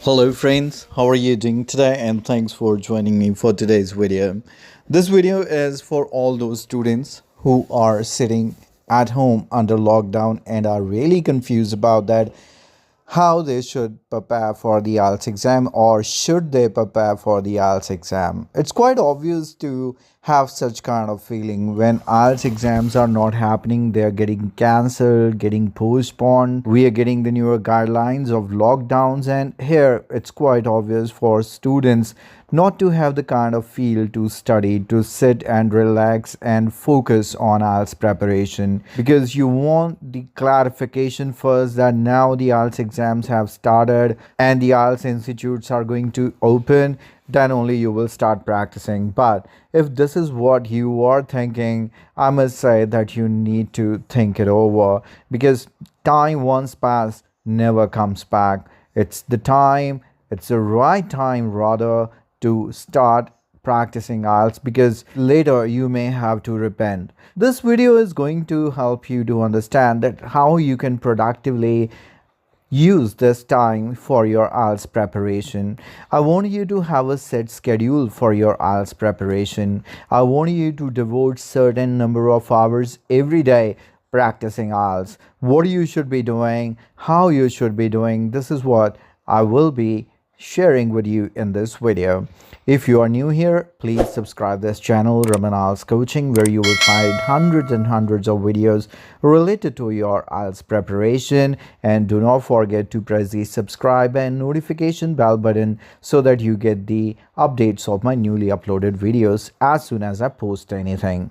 Hello friends, how are you doing today? And thanks for joining me for today's video. This video is for all those students who are sitting at home under lockdown and are really confused about that how they should prepare for the IELTS exam, or should they prepare for the IELTS exam. It's quite obvious to have such kind of feeling when IELTS exams are not happening. They're getting cancelled, getting postponed. We are getting the newer guidelines of lockdowns, and here it's quite obvious for students not to have the kind of feel to study, to sit and relax and focus on IELTS preparation, because you want the clarification first that now the IELTS exams have started and the IELTS institutes are going to open. Then only you will start practicing. But if this is what you are thinking, I must say that you need to think it over, because time once passed never comes back. It's the right time rather to start practicing IELTS, because later you may have to repent. This video is going to help you to understand that how you can productively use this time for your IELTS preparation. I want you to have a set schedule for your IELTS preparation. I want you to devote certain number of hours every day practicing IELTS. What you should be doing, how you should be doing, this is what I will be sharing with you in this video. If you are new here, please subscribe this channel, Raman IELTS Coaching, where you will find hundreds and hundreds of videos related to your IELTS preparation. And do not forget to press the subscribe and notification bell button so that you get the updates of my newly uploaded videos as soon as I post anything.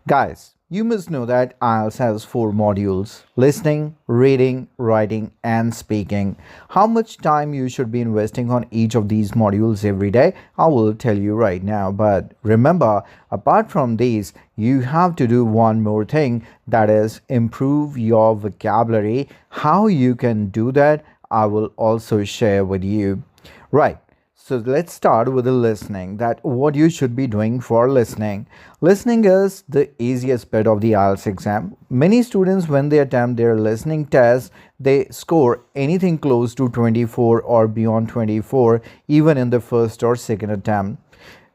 Guys, you must know that IELTS has 4 modules: listening, reading, writing, and speaking. How much time you should be investing on each of these modules every day, I will tell you right now. But remember, apart from these, you have to do one more thing, that is improve your vocabulary. How you can do that, I will also share with you. Right. So let's start with the listening, that what you should be doing for listening. Listening is the easiest bit of the IELTS exam. Many students, when they attempt their listening test, they score anything close to 24 or beyond 24, even in the first or second attempt,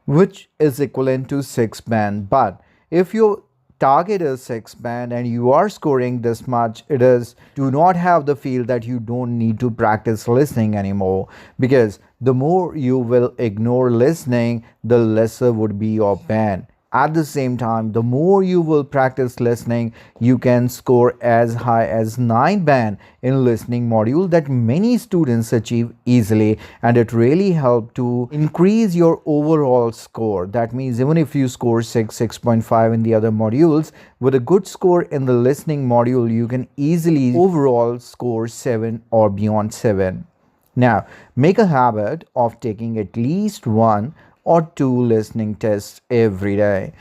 which is equivalent to 6 band. But if your target is 6 band and you are scoring this much, it is, do not have the feel that you don't need to practice listening anymore, because the more you will ignore listening, the lesser would be your band. At the same time, the more you will practice listening, you can score as high as 9 band in listening module, that many students achieve easily, and it really helps to increase your overall score. That means even if you score 6.5 in the other modules, with a good score in the listening module, you can easily overall score 7 or beyond 7. Now, make a habit of taking at least 1 or 2 listening tests every day.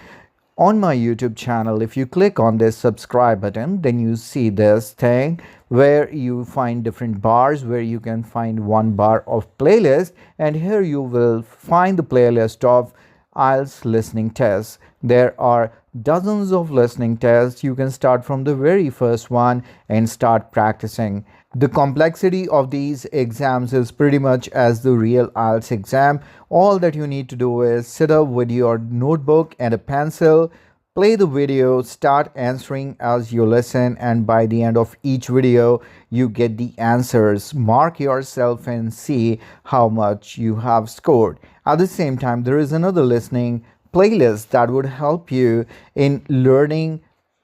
On my YouTube channel, if you click on this subscribe button, then you see this thing where you find different bars, where you can find 1 bar of playlist, and here you will find the playlist of IELTS listening tests. There are dozens of listening tests. You can start from the very first one and start practicing. The complexity of these exams is pretty much as the real IELTS exam. All that you need to do is sit up with your notebook and a pencil, play the video, start answering as you listen, and by the end of each video, you get the answers. Mark yourself and see how much you have scored. At the same time, there is another listening playlist that would help you in learning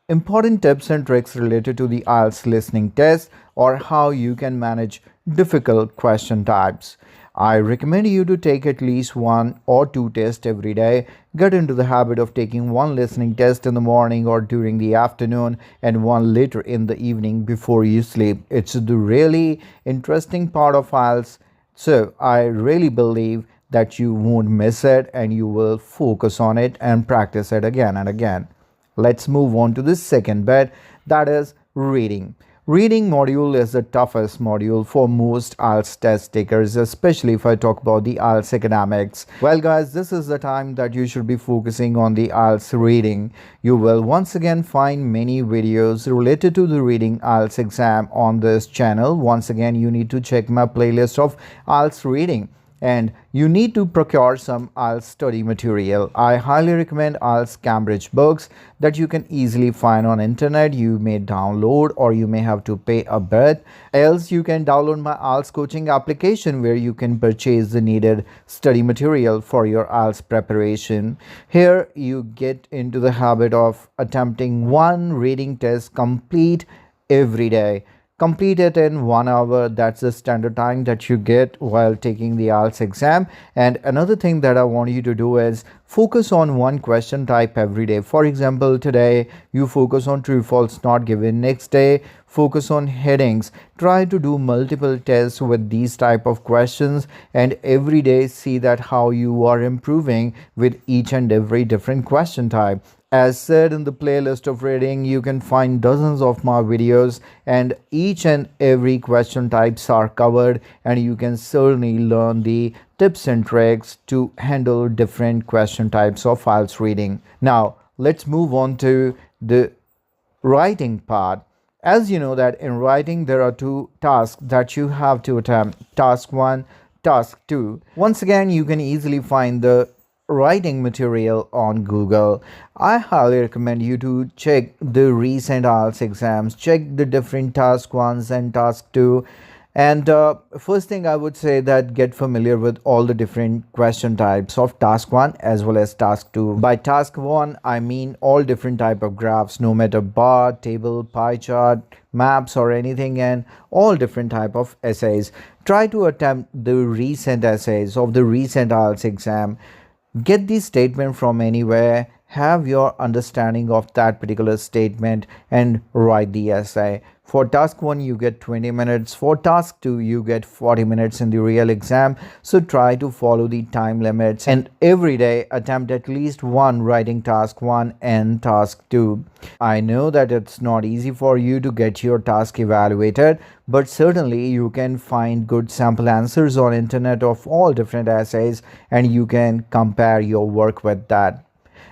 important tips and tricks related to the IELTS listening test, or how you can manage difficult question types. I recommend you to take at least 1 or 2 tests every day. Get into the habit of taking 1 listening test in the morning or during the afternoon, and 1 later in the evening before you sleep. It's the really interesting part of IELTS, so I really believe that you won't miss it and you will focus on it and practice it again and again. Let's move on to the second bit, that is reading. Reading module is the toughest module for most IELTS test takers, especially if I talk about the IELTS academics. Well guys, this is the time that you should be focusing on the IELTS reading. You will once again find many videos related to the reading IELTS exam on this channel. Once again, you need to check my playlist of IELTS reading. And you need to procure some IELTS study material. I highly recommend IELTS Cambridge books that you can easily find on internet. You may download or you may have to pay a bit. Else you can download my IELTS coaching application where you can purchase the needed study material for your IELTS preparation. Here you get into the habit of attempting one reading test complete every day. Complete it in 1 hour. That's the standard time that you get while taking the IELTS exam. And another thing that I want you to do is focus on one question type every day. For example, today you focus on true false not given. Next day focus on headings. Try to do multiple tests with these type of questions, and every day see that how you are improving with each and every different question type. As said in the playlist of reading, you can find dozens of my videos and each and every question types are covered, and you can certainly learn the tips and tricks to handle different question types of IELTS reading. Now let's move on to the writing part. As you know that in writing there are two tasks that you have to attempt, task 1, task 2. Once again, you can easily find the writing material on Google. I highly recommend you to check the recent IELTS exams, check the different task 1s and task 2. And first thing I would say that get familiar with all the different question types of task 1 as well as task 2. By task 1, I mean all different type of graphs, no matter bar, table, pie chart, maps or anything, and all different type of essays. Try to attempt the recent essays of the recent IELTS exam. Get the statement from anywhere, have your understanding of that particular statement and write the essay. For task 1 you get 20 minutes, for task 2 you get 40 minutes in the real exam. So try to follow the time limits and every day attempt at least one writing task 1 and task 2. I know that it's not easy for you to get your task evaluated, but certainly you can find good sample answers on internet of all different essays and you can compare your work with that.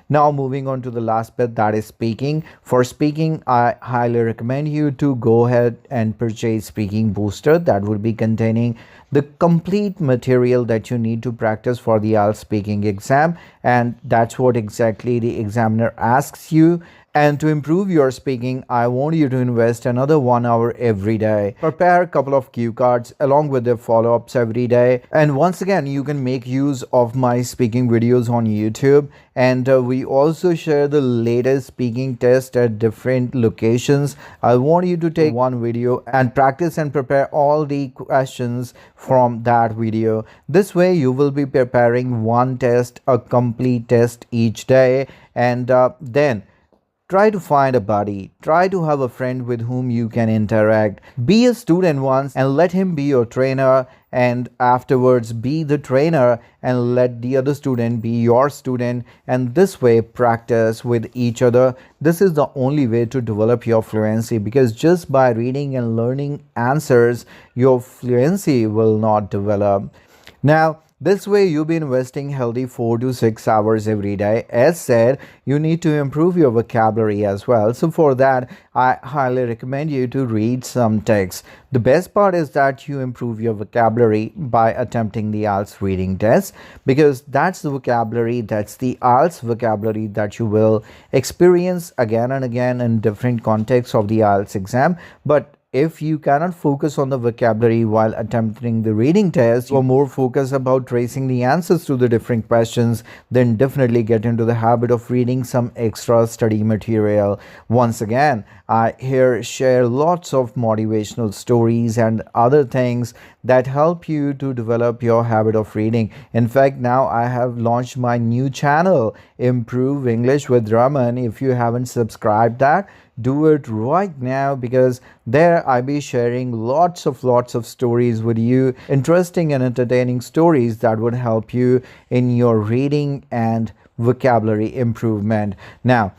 Now moving on to the last bit, that is speaking. For speaking, I highly recommend you to go ahead and purchase Speaking Booster. That would be containing the complete material that you need to practice for the IELTS speaking exam, and that's what exactly the examiner asks you. And to improve your speaking, I want you to invest another 1 hour every day. Prepare a couple of cue cards along with the follow-ups every day. And once again, you can make use of my speaking videos on YouTube. And we also share the latest speaking test at different locations. I want you to take one video and practice and prepare all the questions from that video. This way, you will be preparing one test, a complete test each day. And then try to find a buddy. Try to have a friend with whom you can interact. Be a student once and let him be your trainer, and afterwards be the trainer and let the other student be your student, and this way practice with each other. This is the only way to develop your fluency, because just by reading and learning answers, your fluency will not develop. Now, this way you'll be investing healthy 4 to 6 hours every day. As said, you need to improve your vocabulary as well. So for that, I highly recommend you to read some text. The best part is that you improve your vocabulary by attempting the IELTS reading test, because that's the vocabulary, that's the IELTS vocabulary that you will experience again and again in different contexts of the IELTS exam. But if you cannot focus on the vocabulary while attempting the reading test, or more focus about tracing the answers to the different questions, then definitely get into the habit of reading some extra study material. Once again, I here share lots of motivational stories and other things that help you to develop your habit of reading. In fact, now I have launched my new channel, Improve English with Raman. If you haven't subscribed that, do it right now, because there I'll be sharing lots of stories with you, interesting and entertaining stories that would help you in your reading and vocabulary improvement. Now,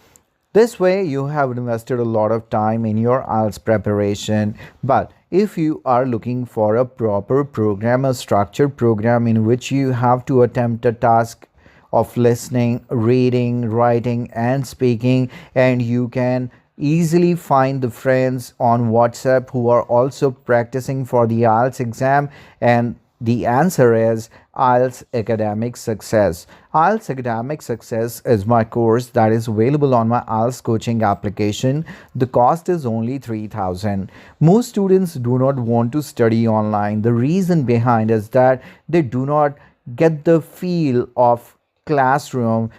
This way, you have invested a lot of time in your IELTS preparation. But if you are looking for a proper program, a structured program in which you have to attempt a task of listening, reading, writing, and speaking, and you can easily find the friends on WhatsApp who are also practicing for the IELTS exam, and the answer is IELTS Academic Success. IELTS Academic Success is my course that is available on my IELTS coaching application. The cost is only 3,000. Most students do not want to study online. The reason behind is that they do not get the feel of classroom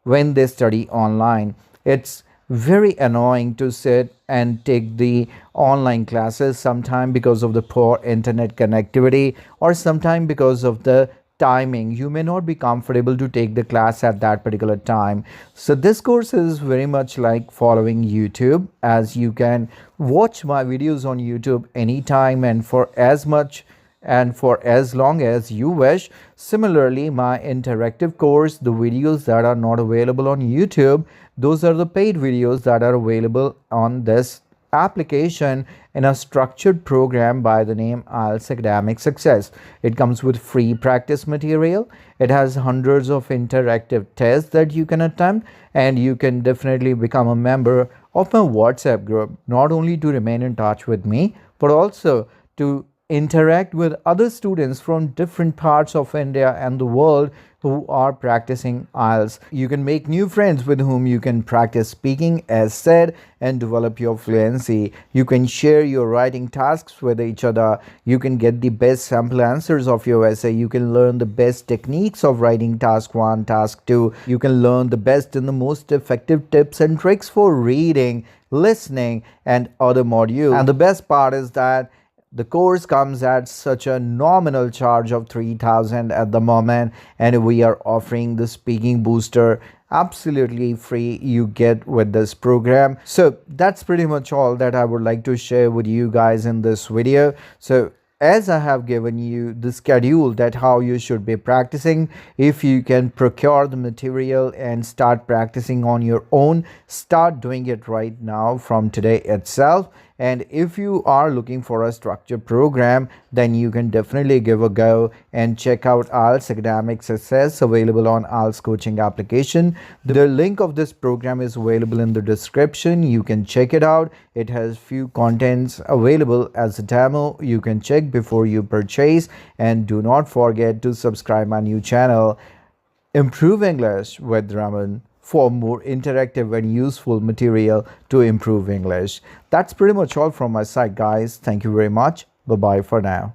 when they study online. It's very annoying to sit and take the online classes, sometime because of the poor internet connectivity or sometime because of the timing. You may not be comfortable to take the class at that particular time. So this course is very much like following YouTube, as you can watch my videos on YouTube anytime and for as much and for as long as you wish. Similarly, my interactive course, the videos that are not available on YouTube, those are the paid videos that are available on this application in a structured program by the name IELTS Academic Success. It comes with free practice material. It has hundreds of interactive tests that you can attempt, and you can definitely become a member of my WhatsApp group, not only to remain in touch with me, but also to interact with other students from different parts of India and the world who are practicing IELTS. You can make new friends with whom you can practice speaking as said and develop your fluency. You can share your writing tasks with each other. You can get the best sample answers of your essay. You can learn the best techniques of writing task 1, task 2. You can learn the best and the most effective tips and tricks for reading, listening, and other modules. And the best part is that the course comes at such a nominal charge of 3,000 at the moment, and we are offering the speaking booster absolutely free you get with this program. So that's pretty much all that I would like to share with you guys in this video. So as I have given you the schedule that how you should be practicing, if you can procure the material and start practicing on your own, start doing it right now from today itself. And if you are looking for a structured program, then you can definitely give a go and check out IELTS Academic Success, available on IELTS coaching application. The link of this program is available in the description. You can check it out. It has few contents available as a demo. You can check before you purchase, and do not forget to subscribe my new channel, Improve English with Raman, for more interactive and useful material to improve English. That's pretty much all from my side, guys. Thank you very much. Bye bye for now.